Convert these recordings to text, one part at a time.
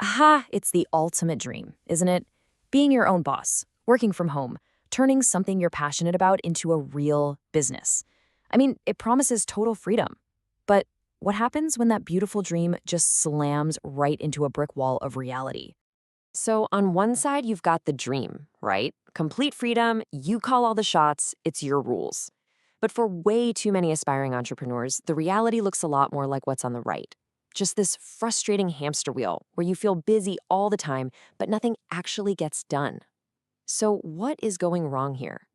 Aha, it's the ultimate dream, isn't it? Being your own boss, working from home, turning something you're passionate about into a real business. I mean, it promises total freedom. But what happens when that beautiful dream just slams right into a brick wall of reality? So, on one side, you've got the dream, right? Complete freedom, you call all the shots, it's your rules. But for way too many aspiring entrepreneurs, the reality looks a lot more like what's on the right. Just this frustrating hamster wheel where you feel busy all the time, but nothing actually gets done. So, what is going wrong here?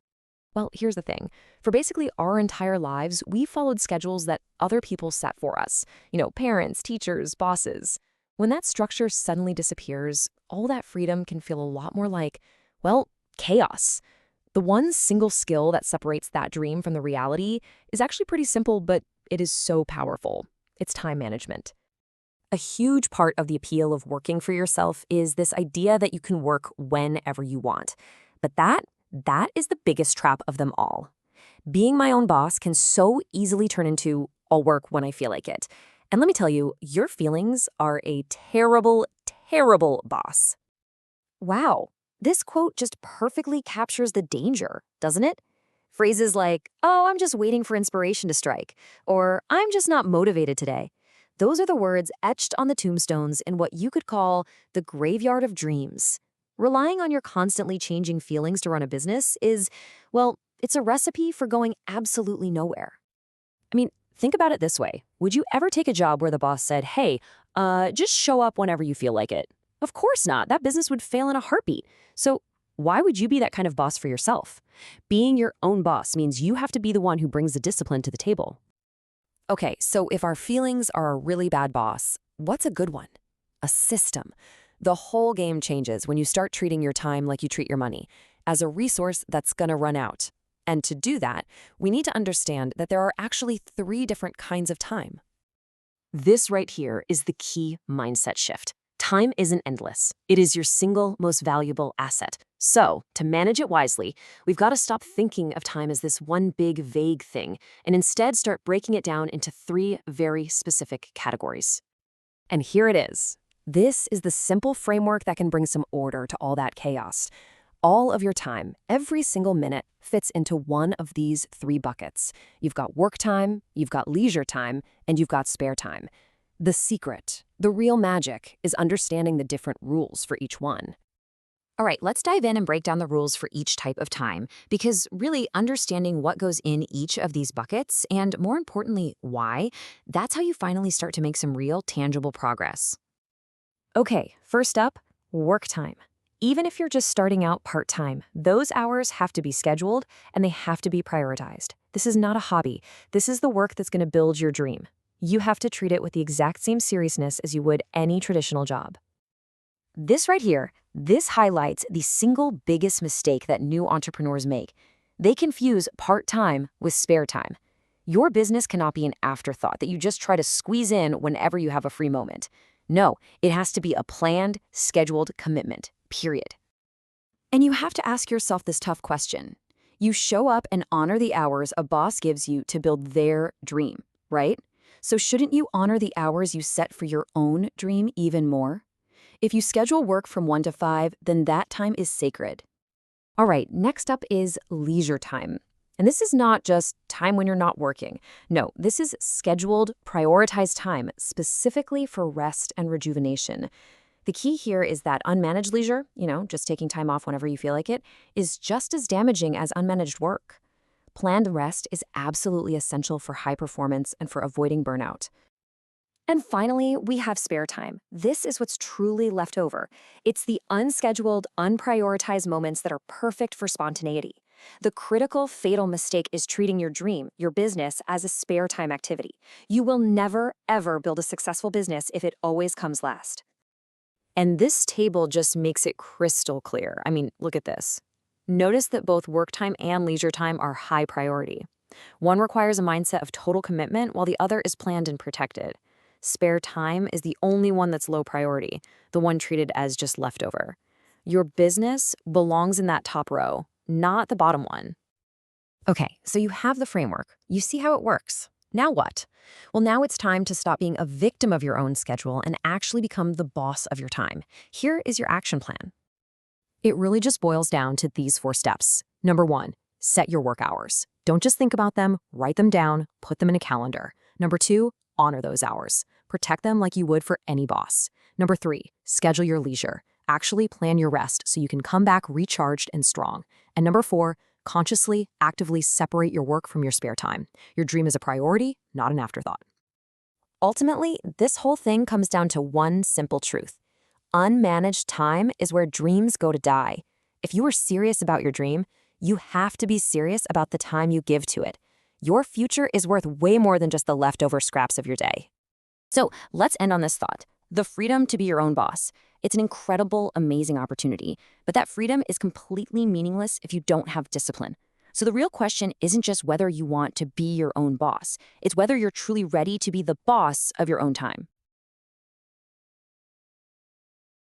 Well, here's the thing. For basically our entire lives, we followed schedules that other people set for us. Parents, teachers, bosses. When that structure suddenly disappears, all that freedom can feel a lot more like, well, chaos. The one single skill that separates that dream from the reality is actually pretty simple, but it is so powerful. It's time management. A huge part of the appeal of working for yourself is this idea that you can work whenever you want. But that is the biggest trap of them all. Being my own boss can so easily turn into, I'll work when I feel like it. And let me tell you, your feelings are a terrible, terrible boss. Wow, this quote just perfectly captures the danger, doesn't it? Phrases like, oh, I'm just waiting for inspiration to strike, or I'm just not motivated today. Those are the words etched on the tombstones in what you could call the graveyard of dreams. Relying on your constantly changing feelings to run a business is, well, it's a recipe for going absolutely nowhere. I mean, think about it this way. Would you ever take a job where the boss said, hey, just show up whenever you feel like it? Of course not. That business would fail in a heartbeat. So why would you be that kind of boss for yourself? Being your own boss means you have to be the one who brings the discipline to the table. Okay, so if our feelings are a really bad boss, what's a good one? A system. The whole game changes when you start treating your time like you treat your money, as a resource that's gonna run out. And to do that, we need to understand that there are actually 3 different kinds of time. This right here is the key mindset shift. Time isn't endless. It is your single most valuable asset. So, to manage it wisely, we've got to stop thinking of time as this one big, vague thing, and instead start breaking it down into 3 very specific categories. And here it is. This is the simple framework that can bring some order to all that chaos. All of your time, every single minute, fits into one of these 3 buckets. You've got work time, you've got leisure time, and you've got spare time. The secret, the real magic, is understanding the different rules for each one. All right, let's dive in and break down the rules for each type of time, because really understanding what goes in each of these buckets, and more importantly, why, that's how you finally start to make some real, tangible progress. Okay, first up, work time. Even if you're just starting out part-time, those hours have to be scheduled and they have to be prioritized. This is not a hobby. This is the work that's going to build your dream. You have to treat it with the exact same seriousness as you would any traditional job. This right here, this highlights the single biggest mistake that new entrepreneurs make. They confuse part-time with spare time. Your business cannot be an afterthought that you just try to squeeze in whenever you have a free moment. No, it has to be a planned, scheduled commitment, period. And you have to ask yourself this tough question. You show up and honor the hours a boss gives you to build their dream, right? So shouldn't you honor the hours you set for your own dream even more? If you schedule work from 1 to 5, then that time is sacred. All right, next up is leisure time. And this is not just time when you're not working. No, this is scheduled, prioritized time specifically for rest and rejuvenation. The key here is that unmanaged leisure, just taking time off whenever you feel like it, is just as damaging as unmanaged work. Planned rest is absolutely essential for high performance and for avoiding burnout. And finally, we have spare time. This is what's truly left over. It's the unscheduled, unprioritized moments that are perfect for spontaneity. The critical, fatal mistake is treating your dream, your business, as a spare time activity. You will never, ever build a successful business if it always comes last. And this table just makes it crystal clear. I mean, look at this. Notice that both work time and leisure time are high priority. One requires a mindset of total commitment, while the other is planned and protected. Spare time is the only one that's low priority, the one treated as just leftover. Your business belongs in that top row, not the bottom one. Okay, so you have the framework. You see how it works. Now what? Well, now it's time to stop being a victim of your own schedule and actually become the boss of your time. Here is your action plan. It really just boils down to these 4 steps. Number 1, set your work hours. Don't just think about them, write them down, put them in a calendar. Number 2, honor those hours. Protect them like you would for any boss. Number 3, schedule your leisure. Actually plan your rest so you can come back recharged and strong. And number 4, consciously, actively separate your work from your spare time. Your dream is a priority, not an afterthought. Ultimately, this whole thing comes down to one simple truth. Unmanaged time is where dreams go to die. If you are serious about your dream, you have to be serious about the time you give to it. Your future is worth way more than just the leftover scraps of your day. So let's end on this thought. The freedom to be your own boss. It's an incredible, amazing opportunity, but that freedom is completely meaningless if you don't have discipline. So the real question isn't just whether you want to be your own boss. It's whether you're truly ready to be the boss of your own time.